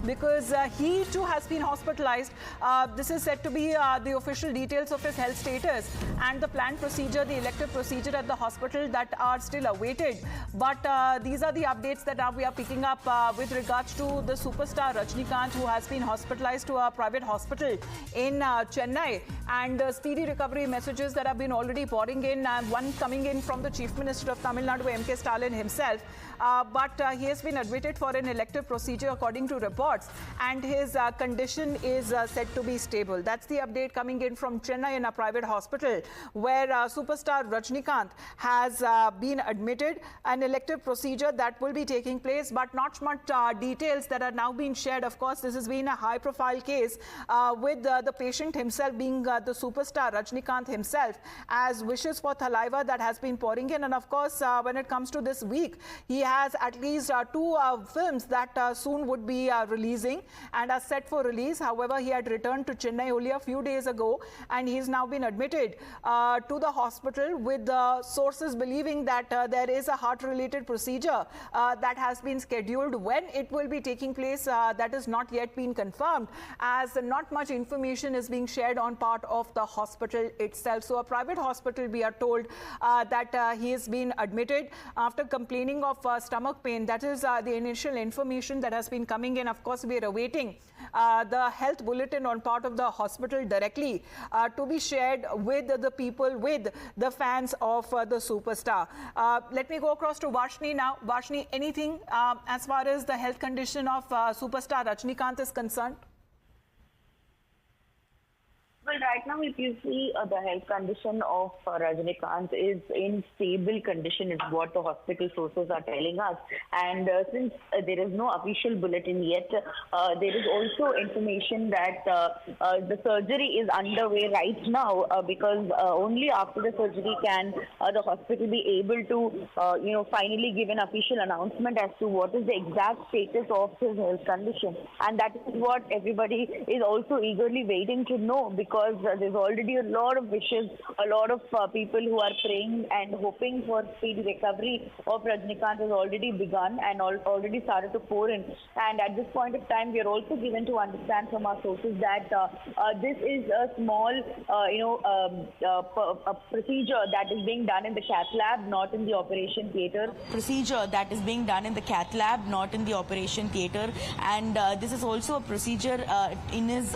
because he too has been hospitalized. This is said to be the official details of his health status and the planned procedure, the elective procedure at the hospital that are still awaited. But these are the updates that we are picking up with regards to the superstar Rajinikanth, who has been hospitalized to a private hospital in Chennai, and speedy recovery messages that have been already pouring in, one coming in from the Chief Minister of Tamil Nadu, M.K. Stalin himself. But he has been admitted for an elective procedure according to reports, and his condition is said to be stable. That's the update coming in from Chennai in a private hospital where superstar Rajinikanth has been admitted. An elective procedure that will be taking place, but not much details that are now being shared. Of course, this has been a high-profile case with the patient himself being the superstar Rajinikanth himself, as wishes for saliva that has been pouring in. And of course, when it comes to this week, he has at least two films that soon would be releasing and are set for release. However, he had returned to Chennai only a few days ago, and he's now been admitted to the hospital with sources believing that there is a heart-related procedure that has been scheduled. When it will be taking place, that is not yet been confirmed, as not much information is being shared on part of the hospital itself. So a private hospital, we are told that he has been admitted after complaining of stomach pain. That is the initial information that has been coming in. Of course, we are awaiting the health bulletin on part of the hospital directly to be shared with the people, with the fans of the superstar. Let me go across to Vashni now. Vashni, anything as far as the health condition of superstar Rajinikanth is concerned? Well, right now, if you see the health condition of Rajinikanth is in stable condition, is what the hospital sources are telling us. And since there is no official bulletin yet, there is also information that the surgery is underway right now, because only after the surgery can the hospital be able to, finally give an official announcement as to what is the exact status of his health condition. And that is what everybody is also eagerly waiting to know, because there's already a lot of wishes, a lot of people who are praying and hoping for speedy recovery of Rajinikanth has already begun and already started to pour in. And at this point of time, we are also given to understand from our sources that this is a small, a procedure that is being done in the cath lab, not in the operation theatre. Procedure that is being done in the cath lab, not in the operation theatre. And this is also a procedure in his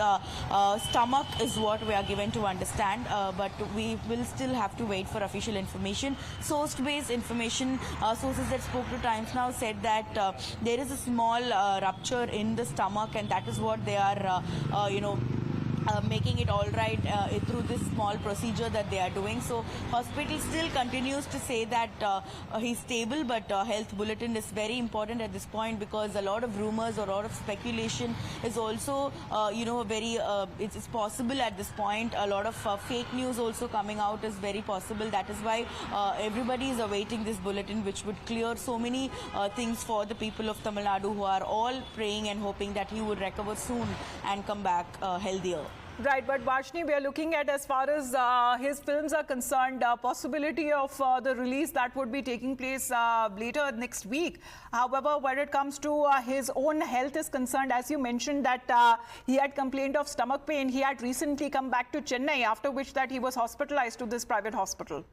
stomach is what we are given to understand, but we will still have to wait for official information. Source-based information, sources that spoke to Times Now said that there is a small rupture in the stomach, and that is what they are, making it all right through this small procedure that they are doing. So hospital still continues to say that he's stable, but health bulletin is very important at this point, because a lot of rumors or a lot of speculation is also very it's possible at this point. A lot of fake news also coming out is very possible. That is why everybody is awaiting this bulletin, which would clear so many things for the people of Tamil Nadu, who are all praying and hoping that he would recover soon and come back healthier. Right, but Vashni, we are looking at, as far as his films are concerned, possibility of the release that would be taking place later next week. However, when it comes to his own health is concerned, as you mentioned that he had complained of stomach pain, he had recently come back to Chennai, after which that he was hospitalized to this private hospital.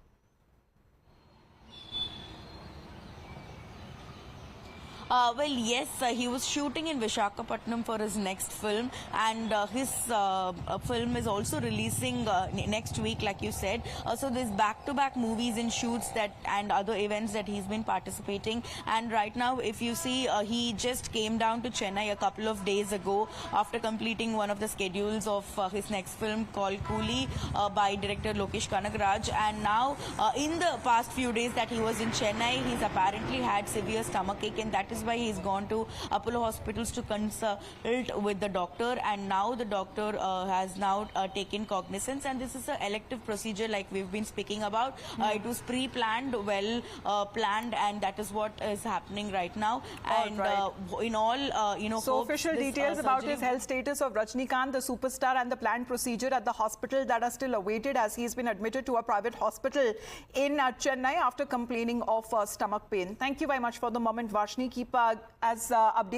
Well, yes, he was shooting in Visakhapatnam for his next film, and his film is also releasing next week, like you said. So there's back-to-back movies and shoots and other events that he's been participating. And right now, if you see, he just came down to Chennai a couple of days ago after completing one of the schedules of his next film called Coolie by director Lokesh Kanagaraj. And now, in the past few days that he was in Chennai, he's apparently had severe stomachache, and that is why he's gone to Apollo hospitals to consult with the doctor, and now the doctor has now taken cognizance, and this is an elective procedure like we've been speaking about. It was pre-planned, well planned, and that is what is happening right now. And in all, so official details about his health status of Rajinikanth, the superstar, and the planned procedure at the hospital that are still awaited, as he's been admitted to a private hospital in Chennai after complaining of stomach pain. Thank you very much for the moment, Vashni. Keep as updated.